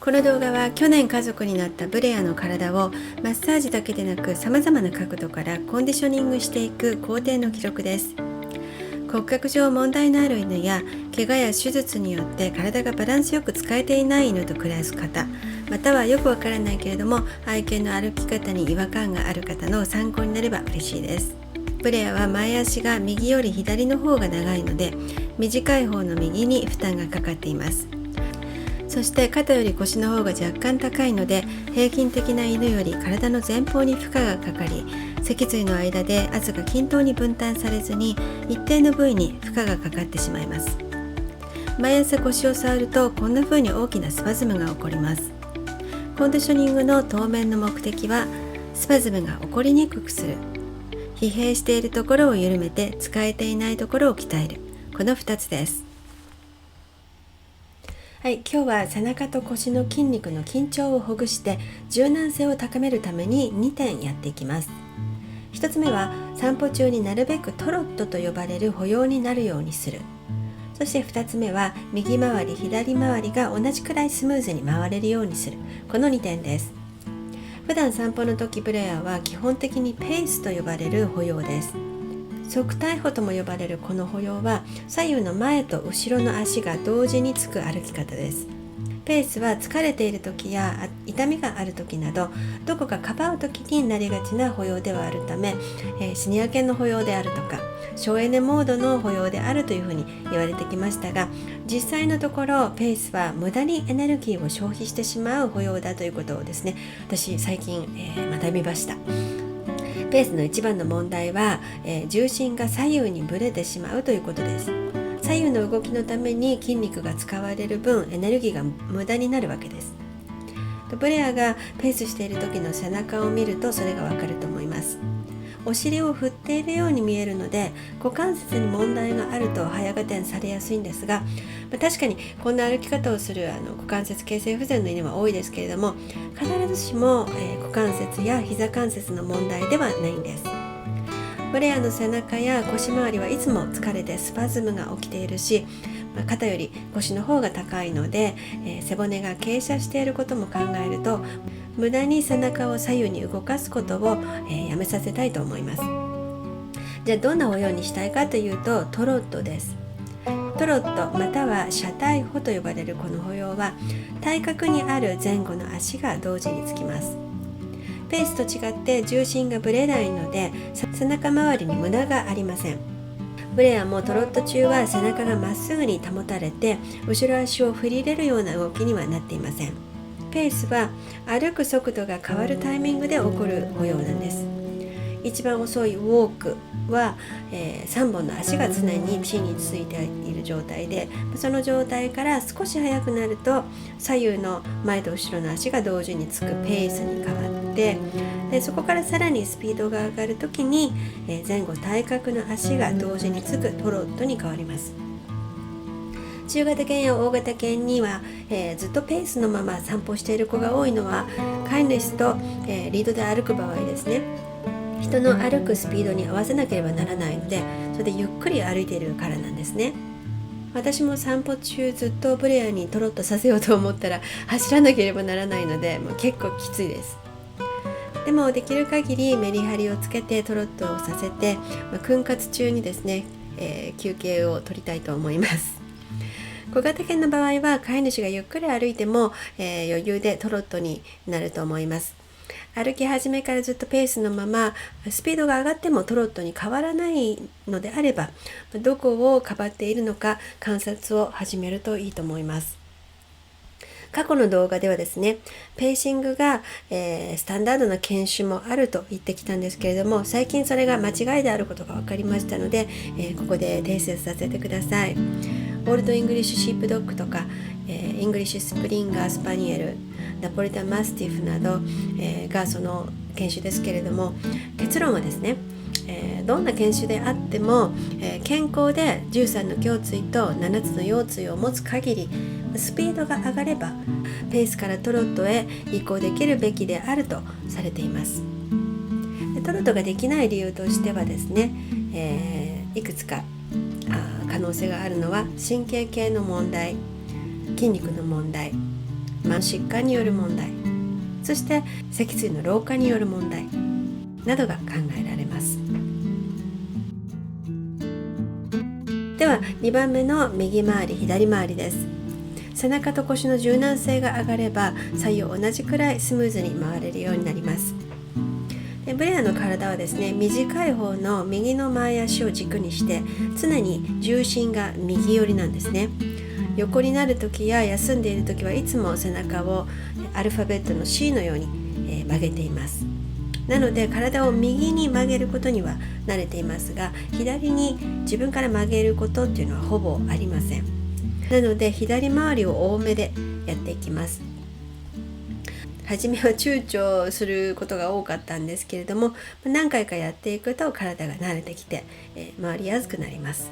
この動画は去年家族になったブレアの体をマッサージだけでなく様々な角度からコンディショニングしていく工程の記録です。骨格上問題のある犬や怪我や手術によって体がバランスよく使えていない犬と暮らす方、またはよくわからないけれども愛犬の歩き方に違和感がある方の参考になれば嬉しいです。ブレアは前足が右より左の方が長いので、短い方の右に負担がかかっています。そして肩より腰の方が若干高いので、平均的な犬より体の前方に負荷がかかり、脊髄の間で圧が均等に分担されずに一定の部位に負荷がかかってしまいます。毎朝腰を触るとこんな風に大きなスパズムが起こります。コンディショニングの当面の目的はスパズムが起こりにくくする、疲弊しているところを緩めて使えていないところを鍛える、この2つです。はい、今日は背中と腰の筋肉の緊張をほぐして柔軟性を高めるために2点やっていきます。1つ目は散歩中になるべくトロットと呼ばれる歩様になるようにする。そして2つ目は右回り左回りが同じくらいスムーズに回れるようにする、この2点です。普段散歩の時ブレアは基本的にペースと呼ばれる歩様です。側対歩とも呼ばれるこの歩様は左右の前と後ろの足が同時につく歩き方です。ペースは疲れている時や痛みがある時など、どこかかばう時になりがちな歩様ではあるため、シニア犬の歩様であるとか省エネモードの歩様であるというふうに言われてきましたが、実際のところペースは無駄にエネルギーを消費してしまう歩様だということをですね、私最近、学びました。ペースの一番の問題は、重心が左右にぶれてしまうということです。左右の動きのために筋肉が使われる分エネルギーが無駄になるわけです。ブレアがペースしている時の背中を見るとそれがわかると思います。お尻を振っているように見えるので股関節に問題があると早合点されやすいんですが、確かにこんな歩き方をする股関節形成不全の犬は多いですけれども、必ずしも、股関節や膝関節の問題ではないんです。ブレアの背中や腰回りはいつも疲れてスパズムが起きているし、肩より腰の方が高いので、背骨が傾斜していることも考えると無駄に背中を左右に動かすことを、やめさせたいと思います。じゃあどんな歩様にしたいかというとトロットです。トロットまたは斜対歩と呼ばれるこの歩様は対角にある前後の足が同時につきます。ペースと違って重心がぶれないので背中周りに無駄がありません。ブレアもトロット中は背中がまっすぐに保たれて後ろ足を振り入れるような動きにはなっていません。ペースは歩く速度が変わるタイミングで起こる歩様なんです。一番遅いウォークは、3本の足が常に地についている状態で、その状態から少し速くなると左右の前と後ろの足が同時につくペースに変わって、でそこからさらにスピードが上がるときに、前後対角の足が同時につくトロットに変わります。中型犬や大型犬には、ずっとペースのまま散歩している子が多いのは飼い主と、リードで歩く場合ですね、人の歩くスピードに合わせなければならないので、それでゆっくり歩いているからなんですね。私も散歩中ずっとブレアにトロッとさせようと思ったら走らなければならないので、結構きついです。でもできる限りメリハリをつけてトロットをさせて、訓活中にですね、休憩を取りたいと思います。小型犬の場合は飼い主がゆっくり歩いても、余裕でトロットになると思います。歩き始めからずっとペースのままスピードが上がってもトロットに変わらないのであれば、どこをかばっているのか観察を始めるといいと思います。過去の動画ではですね、ペーシングが、スタンダードな犬種もあると言ってきたんですけれども、最近それが間違いであることが分かりましたので、ここで訂正させてください。オールドイングリッシュシープドッグとか、イングリッシュスプリンガースパニエル、ナポリタンマスティフなど、がその犬種ですけれども、結論はですね、どんな犬種であっても、健康で13の胸椎と7つの腰椎を持つ限りスピードが上がればペースからトロットへ移行できるべきであるとされています。トロットができない理由としてはですね、いくつか可能性があるのは神経系の問題、筋肉の問題、慢疾患による問題、そして脊椎の老化による問題などが考えられます。では2番目の右回り左回りです。背中と腰の柔軟性が上がれば左右同じくらいスムーズに回れるようになります。でブレアの体はですね、短い方の右の前足を軸にして常に重心が右寄りなんですね。横になるときや休んでいるときはいつも背中をアルファベットの C のように曲げています。なので体を右に曲げることには慣れていますが、左に自分から曲げることっていうのはほぼありません。なので左回りを多めでやっていきます。初めは躊躇することが多かったんですけれども、何回かやっていくと体が慣れてきて、回りやすくなります。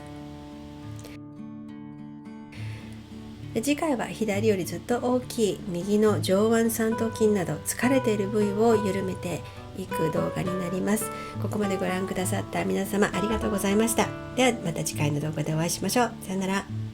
次回は左よりずっと大きい右の上腕三頭筋など疲れている部位を緩めていく動画になります。ここまでご覧くださった皆様ありがとうございました。ではまた次回の動画でお会いしましょう。さよなら。